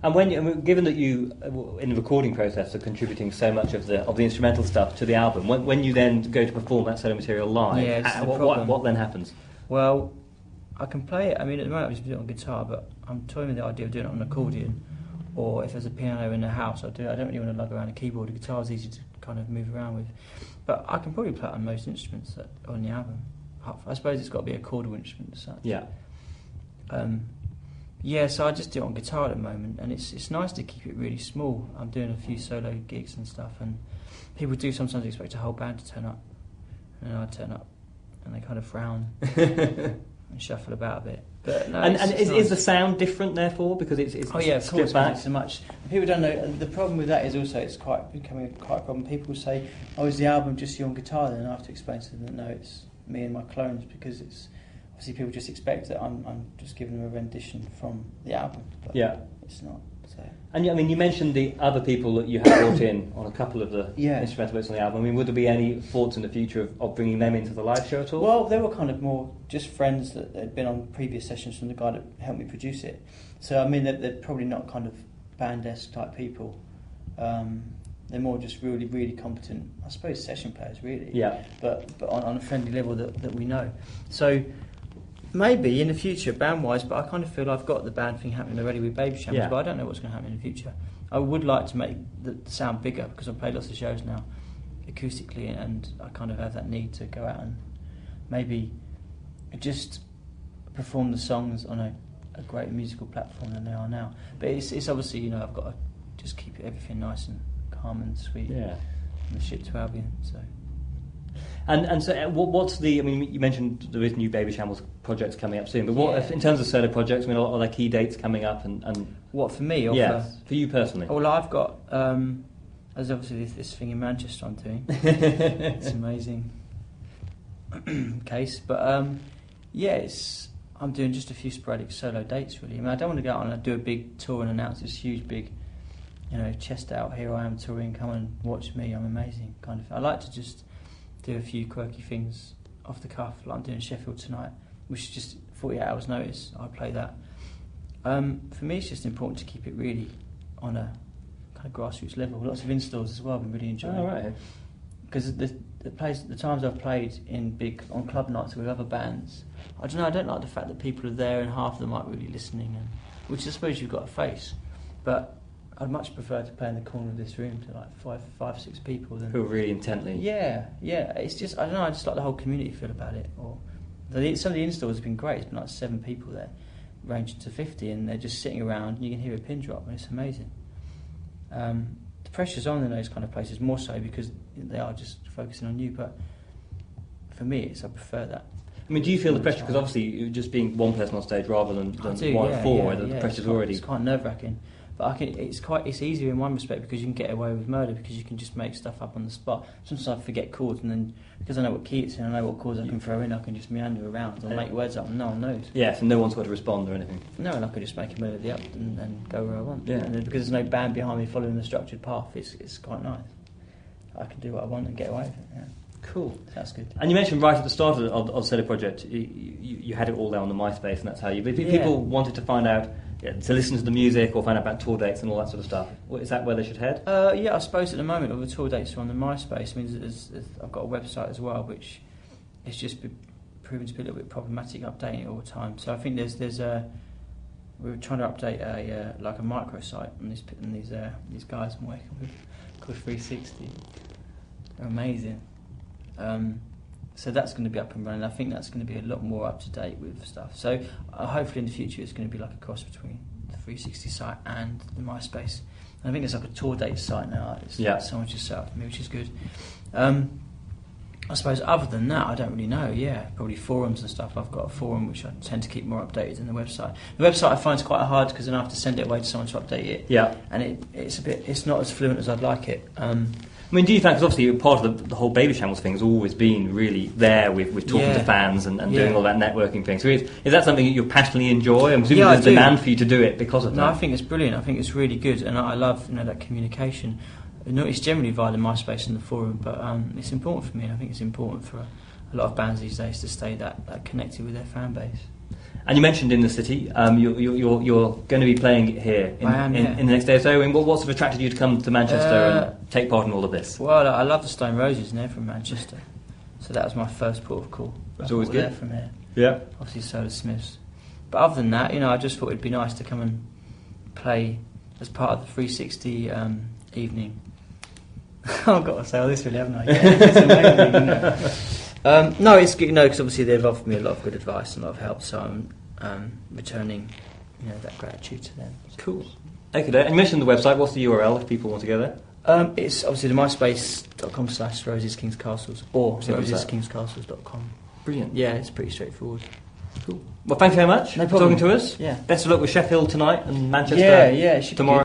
And given that you, in the recording process, are contributing so much of the instrumental stuff to the album, when you then go to perform that solo material live, what then happens? Well, I can play it. I mean, at the moment I'm just doing it on guitar, but I'm toying with the idea of doing it on an accordion, or if there's a piano in the house, I'll do it. I don't really want to lug around a keyboard. The guitar's easy to kind of move around with, but I can probably play it on most instruments that are on the album. I suppose it's got to be a chordal instrument as such. Yeah. So I just do it on guitar at the moment, and it's nice to keep it really small. I'm doing a few solo gigs and stuff, and people do sometimes expect a whole band to turn up, and then I turn up, and they kind of frown and shuffle about a bit. But no, is the sound different therefore because it's of course back? So much. People don't know. The problem with that is also it's becoming quite a problem. People say, "Oh, is the album just you on guitar?" Then I have to explain to them that no, it's me and my clones, because it's. Obviously, people just expect that I'm just giving them a rendition from the album, but it's not. So. And I mean, you mentioned the other people that you have brought in on a couple of the instrumental bits on the album. I mean, would there be any thoughts in the future of bringing them into the live show at all? Well, they were kind of more just friends that had been on previous sessions from the guy that helped me produce it. So, I mean, they're probably not kind of band-esque type people. They're more just really, really competent, I suppose, session players, really. Yeah. But on a friendly level that we know. So. Maybe in the future, band-wise, but I kind of feel I've got the band thing happening already with Baby Shambles, but I don't know what's going to happen in the future. I would like to make the sound bigger, because I've played lots of shows now, acoustically, and I kind of have that need to go out and maybe just perform the songs on a greater musical platform than they are now. But it's obviously, I've got to just keep everything nice and calm and sweet. Yeah. And the ship to Albion, so... And so, what's the? I mean, you mentioned there is new Baby Shambles projects coming up soon, but what in terms of solo projects? I mean, are there key dates coming up? And what for me? Or for you personally? Well, I've got there's obviously this thing in Manchester I'm doing. It's an amazing case, but I'm doing just a few sporadic solo dates really. I mean, I don't want to go out and do a big tour and announce this huge big, chest out. Here I am touring. Come and watch me. I'm amazing. Kind of. I like to just do a few quirky things off the cuff, like I'm doing Sheffield tonight, which is just 48 hours notice. I'll play that. For me, it's just important to keep it really on a kind of grassroots level. Lots of installs as well. I've been really enjoying. Oh, right. Because the times I've played on club nights with other bands, I don't know. I don't like the fact that people are there and half of them aren't really listening, which I suppose you've got to face, but. I'd much prefer to play in the corner of this room to like five, 6 people than who are really intently. Yeah. It's just I don't know. I just like the whole community feel about it. Or some of the installs have been great. It's been like 7 people there, ranging to 50, and they're just sitting around. And you can hear a pin drop, and it's amazing. The pressure's on in those kind of places more so because they are just focusing on you. But for me, I prefer that. I mean, do you feel the pressure because obviously just being one person on stage rather than one of 4, the pressure's already. It's quite nerve-wracking. But it's easier in one respect because you can get away with murder because you can just make stuff up on the spot. Sometimes I forget chords, and then because I know what key it's in, I know what chords I can throw in, I can just meander around or make words up and no one knows. Yeah, so no one's got to respond or anything. No, and I can just make a melody up and go where I want. Yeah. And because there's no band behind me following the structured path, it's quite nice. I can do what I want and get away with it. Yeah. Cool. That's good. And you mentioned right at the start of the Solo project, you had it all there on the MySpace, and that's how you. But people wanted to find out. To listen to the music or find out about tour dates and all that sort of stuff. Is that where they should head? I suppose at the moment all the tour dates are on the MySpace. I mean, I've got a website as well, which is just proven to be a little bit problematic updating it all the time. So I think we're trying to update a microsite on these guys I'm working with called 360. They're amazing. So that's going to be up and running. I think that's going to be a lot more up to date with stuff. So hopefully in the future it's going to be like a cross between the 360 site and the MySpace. And I think there's like a tour date site now. Someone just set up for me, which is good. I suppose other than that, I don't really know. Yeah, probably forums and stuff. I've got a forum which I tend to keep more updated than the website. The website I find is quite hard because then I have to send it away to someone to update it. Yeah, and it's not as fluent as I'd like it. I mean, do you think, because obviously part of the whole Baby Shambles thing has always been really there with talking to fans and doing all that networking thing. So is that something that you passionately enjoy? I'm assuming there's demand for you to do it because of that. No, I think it's brilliant. I think it's really good, and I love that communication. It's generally via the MySpace and the forum, but it's important for me. I think it's important for a lot of bands these days to stay that connected with their fan base. And you mentioned in the city, you're going to be playing it here in the next day or so. I mean, what sort of attracted you to come to Manchester and take part in all of this? Well, I love the Stone Roses, and they're from Manchester, so that was my first port of call. That's always good. They're from here. Yeah. Obviously, so the Smiths. But other than that, I just thought it'd be nice to come and play as part of the 360 evening. I've got to say all this really, haven't I? It's amazing, no, it's good, because obviously they've offered me a lot of good advice and a lot of help, so I'm returning, that gratitude to them. Cool. Okay, and you mentioned the website. What's the URL if people want to go there? It's obviously the myspace.com/roseskingscastles or roseskingscastles.com. Brilliant. Yeah, it's pretty straightforward. Cool. Well, thank you very much for talking to us. Yeah. Best of luck with Sheffield tonight and Manchester tomorrow.